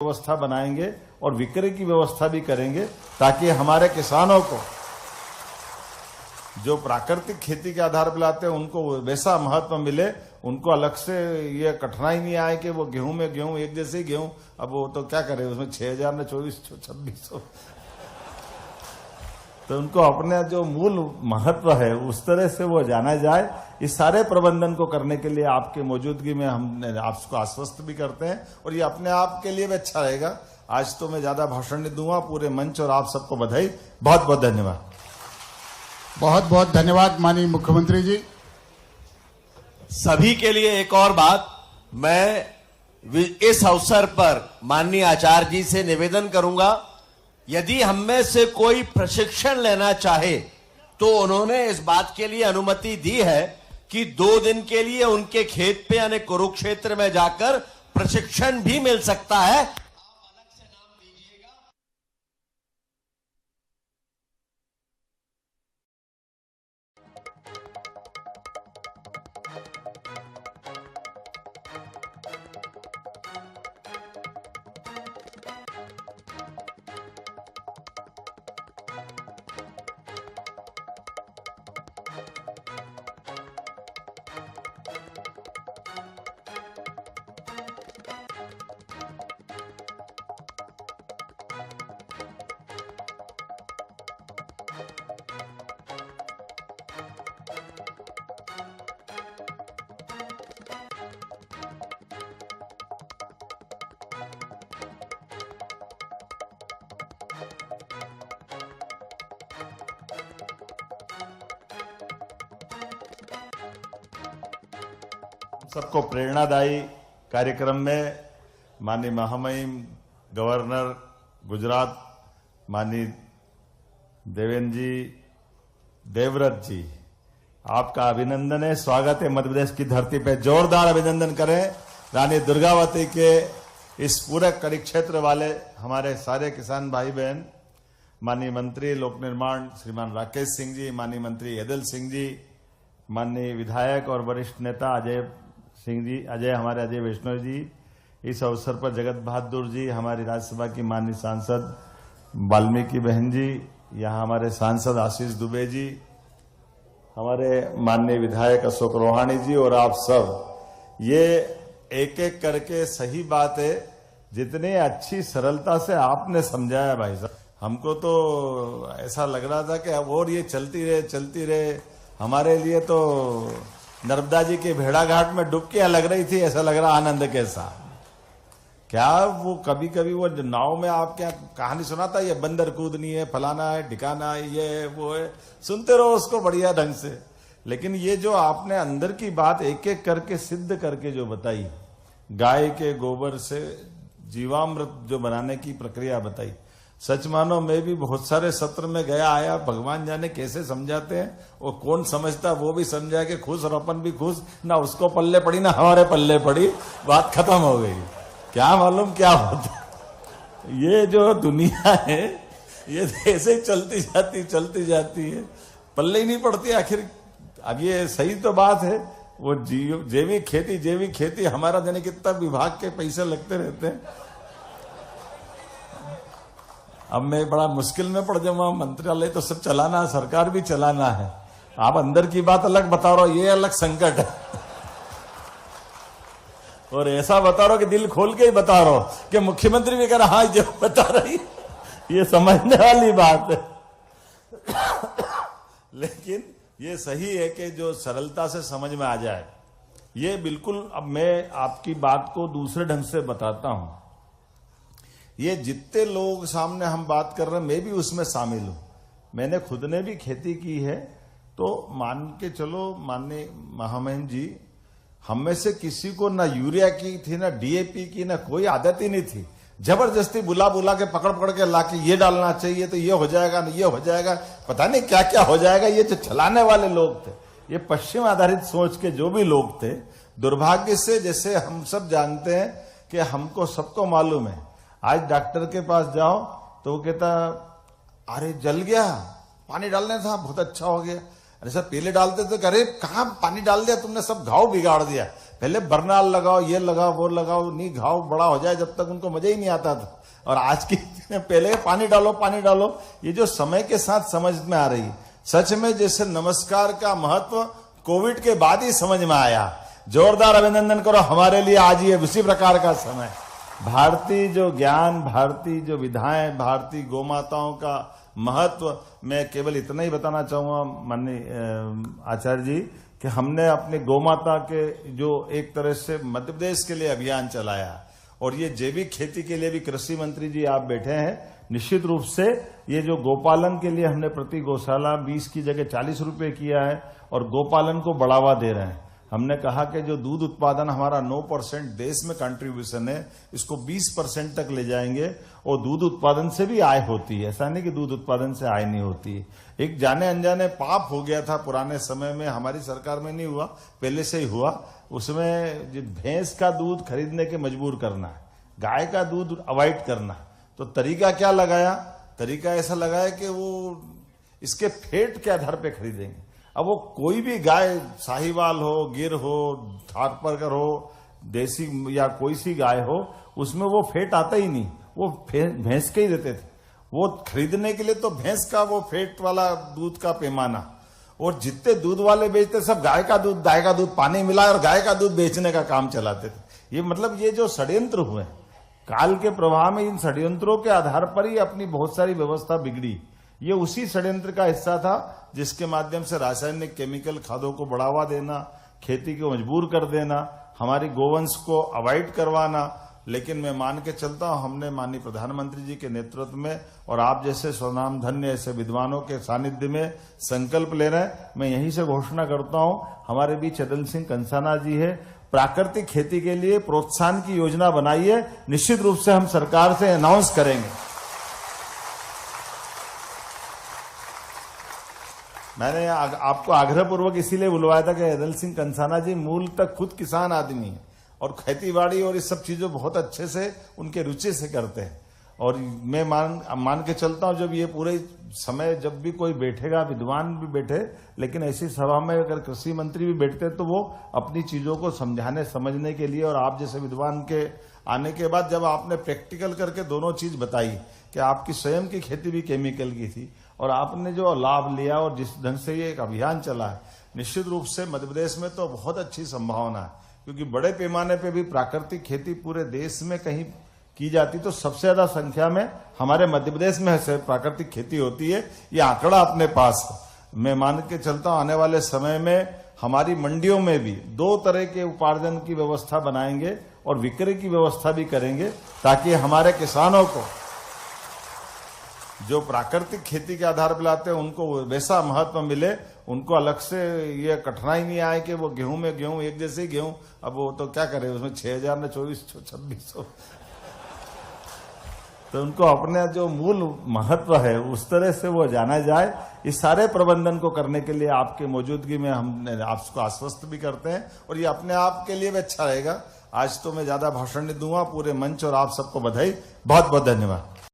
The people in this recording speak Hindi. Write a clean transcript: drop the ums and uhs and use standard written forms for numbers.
व्यवस्था बनाएंगे और विक्रय की व्यवस्था भी करेंगे ताकि हमारे किसानों को जो प्राकृतिक खेती के आधार पर लाते हैं उनको वैसा महत्व मिले, उनको अलग से ये कठिनाई नहीं आए कि वो गेहूं में गेहूं एक जैसे ही गेहूं, अब वो तो क्या करे उसमें 6,000 ने 2400-2600 तो उनको अपने जो मूल महत्व है उस तरह से वो जाना जाए। इस सारे प्रबंधन को करने के लिए आपकी मौजूदगी में हम आपको आश्वस्त भी करते हैं और ये अपने आप के लिए भी अच्छा रहेगा। आज तो मैं ज्यादा भाषण नहीं दूंगा, पूरे मंच और आप सबको बधाई, बहुत बहुत धन्यवाद। बहुत बहुत धन्यवाद माननीय मुख्यमंत्री जी। सभी के लिए एक और बात, मैं इस अवसर पर माननीय आचार्य जी से निवेदन करूंगा, यदि हम में से कोई प्रशिक्षण लेना चाहे तो उन्होंने इस बात के लिए अनुमति दी है कि 2 दिन के लिए उनके खेत पे यानी कुरुक्षेत्र में जाकर प्रशिक्षण भी मिल सकता है। सबको प्रेरणादायी कार्यक्रम में माननीय महामहिम गवर्नर गुजरात माननीय देवेंद्र जी, देवव्रत जी, आपका अभिनंदन है, स्वागत है मध्य प्रदेश की धरती पे। जोरदार अभिनंदन करें रानी दुर्गावती के इस पूरे परिक्षेत्र वाले हमारे सारे किसान भाई बहन। माननीय मंत्री लोक निर्माण श्रीमान राकेश सिंह जी, माननीय मंत्री यदल सिंह जी, माननीय विधायक और वरिष्ठ नेता अजय सिंह जी, हमारे अजय वैष्णव जी, इस अवसर पर जगत बहादुर जी, हमारी राज्यसभा की माननीय सांसद वाल्मीकि बहन जी, यहाँ हमारे सांसद आशीष दुबे जी, हमारे माननीय विधायक अशोक रोहाणी जी और आप सब, ये एक एक करके सही बात है, जितने अच्छी सरलता से आपने समझाया भाई साहब, हमको तो ऐसा लग रहा था कि और ये चलती रहे। हमारे लिए तो नर्मदा जी के भेड़ाघाट में डुबकियां लग रही थी, ऐसा लग रहा आनंद के साथ। क्या वो कभी कभी वो नाव में आप क्या कहानी सुनाता, ये बंदर कूदनी है, फलाना है, ठिकाना है, ये है वो है, सुनते रहो उसको बढ़िया ढंग से। लेकिन ये जो आपने अंदर की बात एक एक करके सिद्ध करके जो बताई, गाय के गोबर से जीवामृत जो बनाने की प्रक्रिया बताई, सच मानो मैं भी बहुत सारे सत्र में गया आया, भगवान जाने कैसे समझाते हैं, और कौन समझता वो भी समझा के खुश और अपन भी खुश, ना उसको पल्ले पड़ी ना हमारे पल्ले पड़ी, बात खत्म हो गई। क्या मालूम क्या होता, ये जो दुनिया है ये ऐसे ही चलती जाती है, पल्ले ही नहीं पड़ती आखिर। अब ये सही तो बात है, वो जैविक खेती हमारा देने कितना विभाग के पैसे लगते रहते हैं। अब मैं बड़ा मुश्किल में पड़ जाऊंगा, मंत्रालय तो सब चलाना है, सरकार भी चलाना है, आप अंदर की बात अलग बता रहे हो, ये अलग संकट है। और ऐसा बता रहे हो कि दिल खोल के ही बता रहे हो कि मुख्यमंत्री भी कह रहा हाँ जो बता रही, ये समझने वाली बात है। लेकिन ये सही है कि जो सरलता से समझ में आ जाए, ये बिल्कुल। अब मैं आपकी बात को दूसरे ढंग से बताता हूं, ये जितने लोग सामने हम बात कर रहे हैं मैं भी उसमें शामिल हूं, मैंने खुद ने भी खेती की है। तो मान के चलो माननीय महामहिम जी, हम में से किसी को ना यूरिया की थी ना डीएपी की, ना कोई आदत ही नहीं थी। जबरदस्ती बुला के पकड़ के ला के ये डालना चाहिए तो ये हो जाएगा, ना ये हो जाएगा, पता नहीं क्या क्या हो जाएगा। ये जो चलाने वाले लोग थे, ये पश्चिम आधारित सोच के जो भी लोग थे, दुर्भाग्य से जैसे हम सब जानते हैं कि हमको सबको मालूम है, आज डॉक्टर के पास जाओ तो वो कहता अरे जल गया, पानी डालने था, बहुत अच्छा हो गया। अरे सर पहले डालते तो अरे कहाँ पानी डाल दिया तुमने, सब घाव बिगाड़ दिया। पहले बरनाल लगाओ, ये लगाओ, वो लगाओ, नहीं घाव बड़ा हो जाए, जब तक उनको मजा ही नहीं आता था। और आज की पहले पानी डालो, पानी डालो, ये जो समय के साथ समझ में आ रही है। सच में जैसे नमस्कार का महत्व कोविड के बाद ही समझ में आया। जोरदार अभिनंदन करो हमारे लिए, आज ये उसी प्रकार का समय। भारतीय जो ज्ञान, भारतीय जो विधाएं, भारतीय गोमाताओं का महत्व, मैं केवल इतना ही बताना चाहूंगा माननीय आचार्य जी कि हमने अपनी गोमाता के जो एक तरह से मध्य प्रदेश के लिए अभियान चलाया, और ये जैविक खेती के लिए भी कृषि मंत्री जी आप बैठे हैं, निश्चित रूप से ये जो गोपालन के लिए हमने प्रति गौशाला 20 की जगह 40 रुपए किया है और गोपालन को बढ़ावा दे रहे हैं। हमने कहा कि जो दूध उत्पादन हमारा 9% देश में कंट्रीब्यूशन है, इसको 20% तक ले जाएंगे, और दूध उत्पादन से भी आय होती है। ऐसा नहीं कि दूध उत्पादन से आय नहीं होती है। एक जाने अनजाने पाप हो गया था पुराने समय में, हमारी सरकार में नहीं हुआ, पहले से ही हुआ। उसमें भैंस का दूध खरीदने के मजबूर करना, गाय का दूध अवॉइड करना। तो तरीका क्या लगाया? तरीका ऐसा लगाया कि वो इसके फेट के आधार पे खरीदेंगे। अब वो कोई भी गाय, साहिवाल हो, गिर हो, थारपारकर हो, देसी या कोई सी गाय हो, उसमें वो फेट आता ही नहीं, वो भैंस के ही देते थे। वो खरीदने के लिए तो भैंस का वो फेट वाला दूध का पैमाना, और जितने दूध वाले बेचते सब गाय का दूध पानी मिलाए और गाय का दूध बेचने का काम चलाते थे। ये मतलब ये जो षड्यंत्र हुए काल के प्रवाह में, इन षड्यंत्रों के आधार पर ही अपनी बहुत सारी व्यवस्था बिगड़ी। ये उसी षड्यंत्र का हिस्सा था जिसके माध्यम से रासायनिक केमिकल खादों को बढ़ावा देना, खेती को मजबूर कर देना, हमारी गोवंश को अवॉइड करवाना। लेकिन मैं मान के चलता हूं, हमने माननीय प्रधानमंत्री जी के नेतृत्व में और आप जैसे स्वनाम धन्य ऐसे विद्वानों के सानिध्य में संकल्प ले रहे हैं। मैं यहीं से घोषणा करता हूं, हमारे बीच चदन सिंह कंसाना जी है, प्राकृतिक खेती के लिए प्रोत्साहन की योजना बनाई है। निश्चित रूप से हम सरकार से अनाउंस करेंगे। मैंने आपको आग्रहपूर्वक इसीलिए बुलवाया था कि चदन सिंह कंसाना जी मूल तक खुद किसान आदमी है और खेतीबाड़ी और इस सब चीजों बहुत अच्छे से उनके रुचि से करते हैं। और मैं मान के चलता हूं, जब ये पूरे समय जब भी कोई बैठेगा, विद्वान भी बैठे, लेकिन ऐसी सभा में अगर कृषि मंत्री भी बैठते तो वो अपनी चीजों को समझाने समझने के लिए, और आप जैसे विद्वान के आने के बाद जब आपने प्रैक्टिकल करके दोनों चीज बताई कि आपकी स्वयं की खेती भी केमिकल की थी और आपने जो लाभ लिया और जिस ढंग से ये एक अभियान चला है, निश्चित रूप से मध्य प्रदेश में तो बहुत अच्छी संभावना है। क्योंकि बड़े पैमाने पे भी प्राकृतिक खेती पूरे देश में कहीं की जाती तो सबसे ज्यादा संख्या में हमारे मध्य प्रदेश में प्राकृतिक खेती होती है। ये आंकड़ा अपने पास है। मैं मान के चलता हूं, आने वाले समय में हमारी मंडियों में भी 2 तरह के उपार्जन की व्यवस्था बनाएंगे और विक्रय की व्यवस्था भी करेंगे, ताकि हमारे किसानों को जो प्राकृतिक खेती के आधार पर लाते हैं उनको वैसा महत्व मिले, उनको अलग से ये कठिनाई नहीं आए कि वो गेहूं में गेहूं एक जैसे ही गेहूं, अब वो तो क्या करे उसमें 6000 ने 2400-2600, तो उनको अपने जो मूल महत्व है उस तरह से वो जाना जाए। इस सारे प्रबंधन को करने के लिए आपके मौजूदगी में हम आपको आश्वस्त भी करते हैं, और ये अपने आप के लिए भी अच्छा रहेगा। आज तो मैं ज्यादा भाषण नहीं दूंगा, पूरे मंच और आप सबको बधाई, बहुत बहुत धन्यवाद।